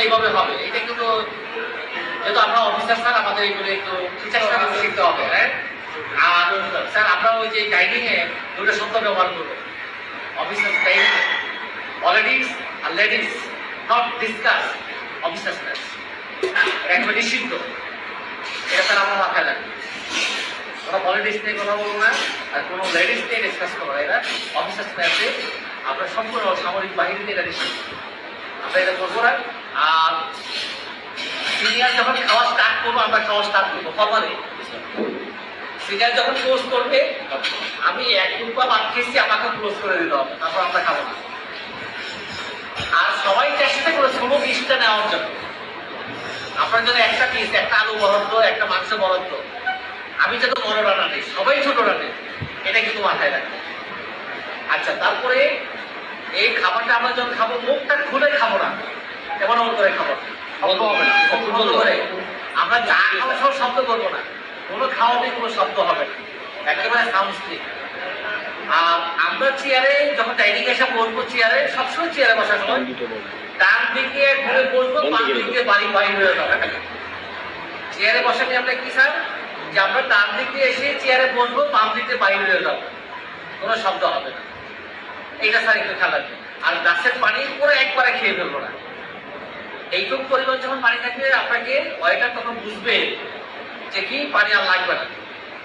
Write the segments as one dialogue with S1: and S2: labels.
S1: এইভাবে হবে, এটা কিন্তু যেহেতু আমরা অফিসার স্যার আমাদের এগুলো একটু চেষ্টা করে শিখতে হবে। হ্যাঁ, আর স্যার আমরা ওই যে গাইডিং এ দুটো শব্দ ব্যবহার করবো। অফিসার গাইডিং পলিটিক্স আর ladies not discuss officer sir, একবার নিষিদ্ধ। এটা স্যার আমার মাথায় লাগবে। ওরা পলিটিক্স নিয়ে কথা বলবো না, আর কোনো লেডিস নিয়ে ডিসকাস করবো। এরা অফিসার স্যারতে আপনার সম্পূর্ণ সামরিক বাহিনীতে এটা নিষিদ্ধ, আমরা এটা করবো না। আর সিনিয়র যখন খাওয়া স্টার্ট করবো, আমরা খাওয়া স্টার্ট করবো ফরমালি। সিনিয়র যখন ক্লোজ করবে, আমি এক রূপা ভাত খেয়েছি, আমাকে ক্লোজ করে দিতে হবে, তারপর আমরা খাবো না। আর সবাই চেষ্টা করে ছোট পিসটা নেওয়ার জন্য। আপনার জন্য একটা পিস, একটা আলু বরাদ্দ, একটা মাংস বরাদ্দ। আমি যত বড় রান্না নেই, সবাই ছোট রান্নে, এটা কিন্তু মাথায় রাখবে। আচ্ছা, তারপরে এই খাবারটা আমরা যখন খাবো, মুখটা খুলে খাবো না, এমন করে খাবো, বলবো হবে না, বন্ধ করে। আমরা যা খাবো সব শব্দ করবো না, কোনো খাওয়াতে কোনো শব্দ হবে না, একেবারে সাউন্ড স্লিপ। আর আমরা চেয়ারে যখন ডাইনিং এসে বসবো, চেয়ারে সবসময় চেয়ারে বসার সময় ডান দিকে ঘুরে বসবো, বাম দিকে বাড়ি বাড়ি হয়ে যাবে। চেয়ারে বসা নিয়ে আমরা কি স্যার, যে আমরা ডান দিকে এসে চেয়ারে বসবো, বাম দিকে বাড়ি হয়ে যাবো, কোনো শব্দ হবে না। এইটা স্যার একটু খেয়াল রাখবেন। আর গাছের পানি পুরো একবারে খেয়ে ফেলবো না। এইটুকু পরিমাণ যখন পানি থাকবে, আপনাকে ওয়েটার তখন বুঝবে যে কি পানি আর লাগবে না।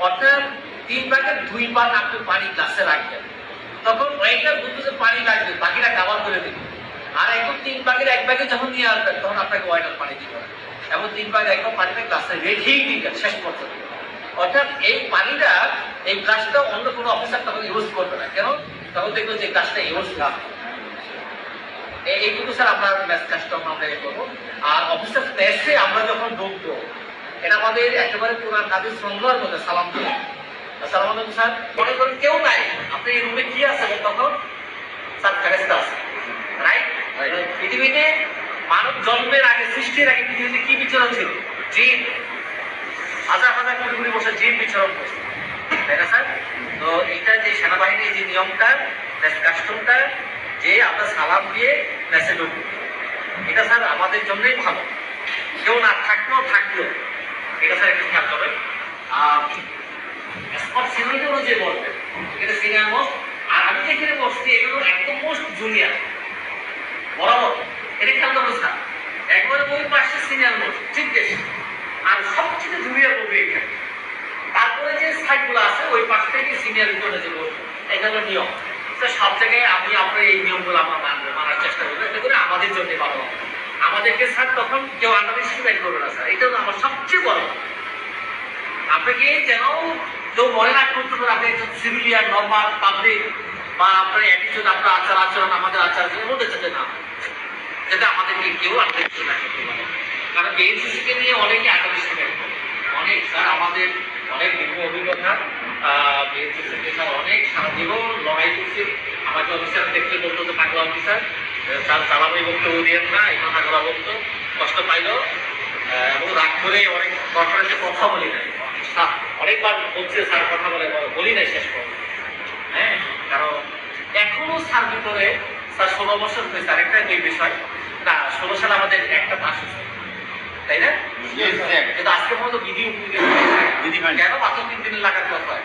S1: অর্থাৎ 3 ভাগের 2 ভাগ আপনি পানি গ্লাসে রাখবেন, তখন ওয়েটার বুঝবে যে পানি লাগবে, বাকিটা কাভার করে দেবে। আর এখন 3 ভাগের 1 ভাগে যখন নিয়ে আসবেন, তখন আপনাকে ওয়েটার পানি দিতে হবে। এবং 3 ভাগের 1 ভাগ পানিটা গ্লাসে রেখেই দিবেন শেষ পর্যন্ত। অর্থাৎ এই পানিটা, এই গ্লাসটা অন্য কোনো অফিসার তখন ইউজ করবে না। কেন? তখন দেখবো যে গ্লাসটা ইউজ না। এইটুকু স্যার আমরা ম্যাচ কাজটা আমরা করবো। আর অফিসার মেসে আমরা যখন ঢুকবো, এটা আমাদের একেবারে পুরান হাদিস সংগ্রহের মধ্যে সালাম দেবো। আসসালামু আলাইকুম স্যার। মনে করেন কেউ নাই, আপনি এই রুমে কি আছে তখন? স্যার ফেরেশতা আছে, রাইট? পৃথিবীতে মানব জন্মের আগে, সৃষ্টির আগে পৃথিবীতে কি বিচরণ ছিল? জিন, হাজার হাজার কোটি কোটি বছর জিন বিচরণ করছে, তাই না স্যার? তো এইটা যে সেনাবাহিনীর যে নিয়মটা, কাস্টমটা, যে আমরা সালাম দিয়ে মেসে ঢুকবো, এটা স্যার আমাদের জন্যই ভালো। কেউ না থাকলেও থাকলেও এটা স্যার একটু খেয়াল করবেন। সিনিয়রিটি অনুযায়ী বলবেন, এটা সিনিয়র মোস্ট। আর আমি যেখানে বসছি, এগুলো একদম মোস্ট জুনিয়র বরাবর, এটা খেয়াল করবেন স্যার। একবারে ওই পাশে সিনিয়র মোস্ট জিজ্ঞেস, আর সবচেয়ে জুনিয়র বলবে এখানে। তারপরে যে সাইডগুলো আছে, ওই পাশ থেকে সিনিয়রিটি অনুযায়ী বলবে। এটা হলো নিয়ম। সব জায়গায় আমি আপনার এই নিয়মগুলো আমরা মানার চেষ্টা করবো, এতে করে আমাদের জন্য ভালো হবে। আমাদেরকে স্যার তখন কেউ আন্ডার এস্টিমেট করবে না স্যার, এটা হলো আমার সবচেয়ে বড়। আপনাকে যেন কেউ মনে না করতে পারে আপনি একজন সিভিলিয়ান, নর্মাল পাবলিক, বা আপনার অ্যাটিটিউড, আপনার আচার আচরণ আমাদের আচার মধ্যে যাতে না, যাতে আমাদেরকে কেউ আন্ডার এস্টিমেট করতে পারে। কারণ বিএনসিসিকে নিয়ে অনেকে আন্ডার এস্টিমেট করে, অনেক স্যার আমাদের অনেক দীর্ঘ অভিজ্ঞতা। বিএনসিসিকে স্যার অনেক সারা জীবন লড়াই করছে। আমাকে অফিসার দেখলে বলতো যে পাগলা অফিসার, তার চালামি বক্তব্য দিয়ে না, এখন পাগলা বলতো, কষ্ট পাইল এবং রাগ করে অনেক কনফারেন্সে কথা বলি নাই, অনেকবার বলছে স্যার কথা বলি নাই শেষ পর্যন্ত। হ্যাঁ, কারণ এখনো স্যার ভিতরে স্যার 16 বছর হয়েছে। আরেকটা দুই বিষয় না, 16 সালে আমাদের একটা পাস হয়েছে, তাই না? কিন্তু আজকে পর্যন্ত বিধি কেন মাত্র 3 দিনের লাগার কথা হয়।